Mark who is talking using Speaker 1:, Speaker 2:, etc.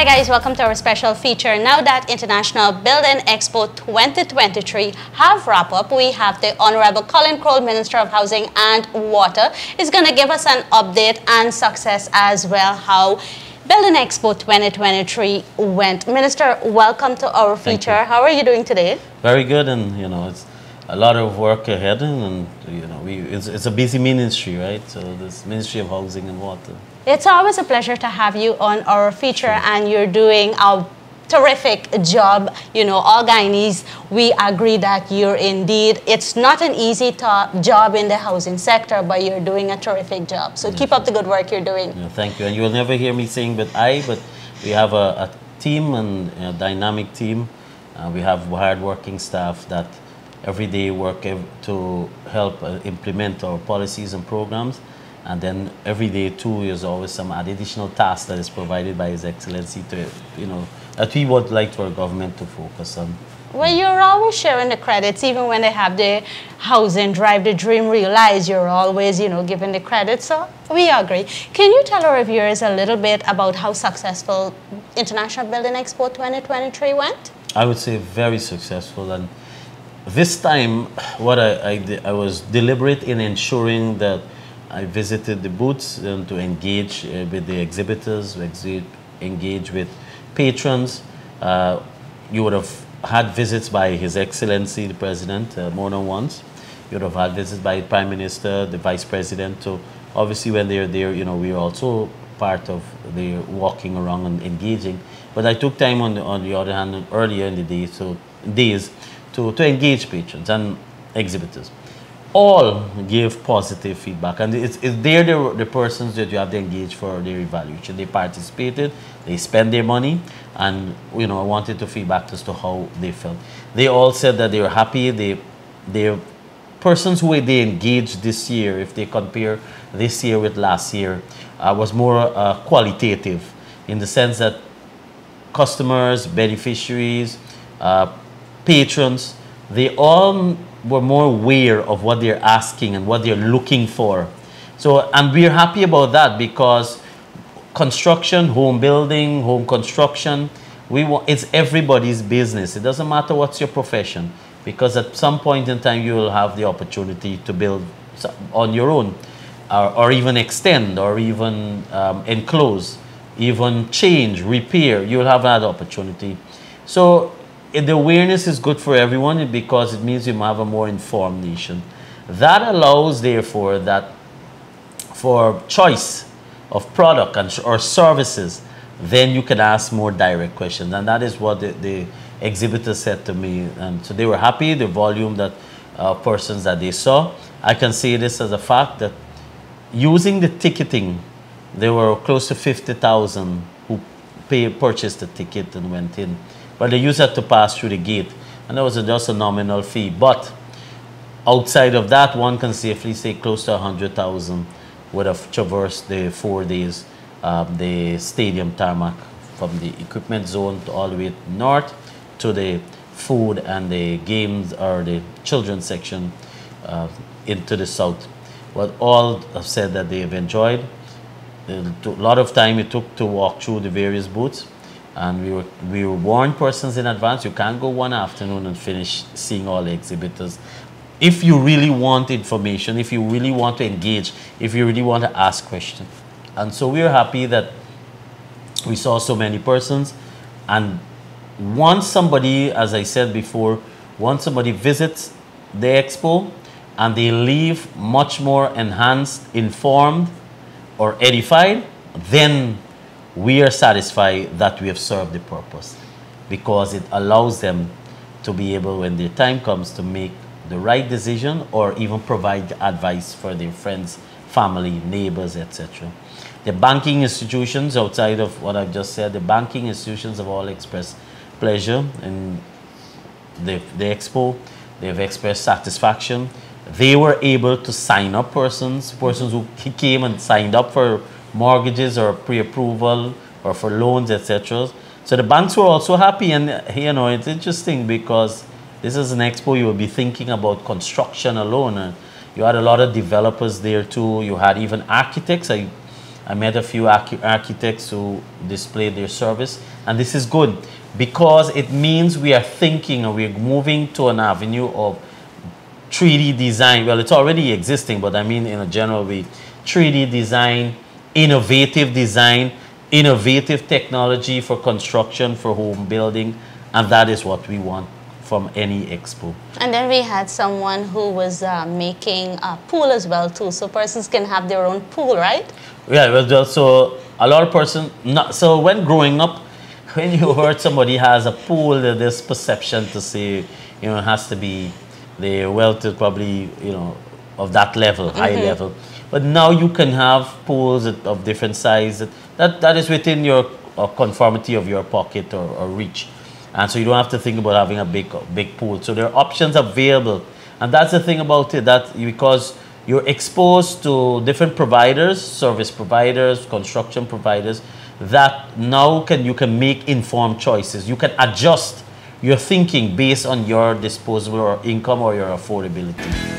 Speaker 1: guys, welcome to our special feature. Now that International Building Expo 2023 have wrapped up, we have the Honorable Collin, Croal, Minister of Housing and Water, is going to give us an update and success as well, how Building Expo 2023 went. Minister, welcome to our feature. How are you doing today?
Speaker 2: Very good, and it's a lot of work ahead, and it's a busy ministry, right? So this Ministry of Housing and Water.
Speaker 1: It's always a pleasure to have you on our feature, and you're doing a terrific job. All Guyanese, we agree that you're indeed, it's not an easy job in the housing sector, but you're doing a terrific job. So keep up the good work you're doing.
Speaker 2: Yeah, thank you. And you will never hear me saying but we have a team, and a dynamic team. We have hard-working staff that every day work to help implement our policies and programs. And then every day too is always some additional task that is provided by His Excellency to, that we would like our government to focus on.
Speaker 1: Well, you're always sharing the credits, even when they have the housing drive, the dream realized, you're always, giving the credit. So we agree. Can you tell our viewers a little bit about how successful International Building Expo 2023 went?
Speaker 2: I would say very successful. And this time, what I did, I was deliberate in ensuring that I visited the booths to engage with the exhibitors, engage with patrons. You would have had visits by His Excellency, the President, more than once. You would have had visits by the Prime Minister, the Vice President. So obviously when they're there, we're also part of the walking around and engaging. But I took time on the other hand earlier in the days to engage patrons and exhibitors. All give positive feedback, and they're the persons that you have to engage for their evaluation. They participated, they spent their money, and I wanted to feedback as to how they felt. They all said that they were happy. They're persons who they engaged this year, if they compare this year with last year, was more qualitative, in the sense that customers, beneficiaries, patrons, they all were more aware of what they're asking and what they're looking for. So, and we're happy about that, because construction, home building, home construction, it's everybody's business. It doesn't matter what's your profession, because at some point in time you will have the opportunity to build on your own, or even extend, or even enclose, even change, repair. You'll have that opportunity. So the awareness is good for everyone, because it means you have a more informed nation. That allows, therefore, that for choice of product or services, then you can ask more direct questions. And that is what the exhibitors said to me. And so they were happy, the volume that persons that they saw. I can say this as a fact that using the ticketing, there were close to 50,000 who purchased the ticket and went in. But they used that to pass through the gate, and that was just a nominal fee. But outside of that, one can safely say close to 100,000 would have traversed the 4 days, the stadium tarmac, from the equipment zone to all the way north to the food and the games, or the children's section, into the south. But all have said that they have enjoyed. A lot of time it took to walk through the various booths. And we were warned persons in advance, you can't go one afternoon and finish seeing all the exhibitors. If you really want information, if you really want to engage, if you really want to ask questions. And so we are happy that we saw so many persons. And once somebody, as I said before, once somebody visits the expo and they leave much more enhanced, informed, or edified, then we are satisfied that we have served the purpose, because it allows them to be able, when their time comes, to make the right decision, or even provide advice for their friends, family, neighbors, etc. The banking institutions, outside of what I've just said, the banking institutions have all expressed pleasure in the expo. They've expressed satisfaction. They were able to sign up persons who came and signed up for mortgages or pre-approval or for loans, etc. So the banks were also happy. And it's interesting, because this is an expo you will be thinking about construction alone. And you had a lot of developers there too. You had even architects. I I met a few architects who displayed their service, and this is good because it means we are thinking and we're moving to an avenue of 3D design. Well, it's already existing, but I mean in a general way, 3D design, innovative technology for construction, for home building, and that is what we want from any expo.
Speaker 1: And then we had someone who was making a pool as well too, so persons can have their own pool, right?
Speaker 2: Yeah, well, so a lot of persons, so when growing up, when you heard somebody has a pool, there's this perception to say, it has to be the wealth is probably, of that level, high level. But now you can have pools of different size that is within your conformity of your pocket or reach. And so you don't have to think about having a big pool. So there are options available. And that's the thing about it, that because you're exposed to different providers, service providers, construction providers, that now you can make informed choices. You can adjust your thinking based on your disposable or income or your affordability.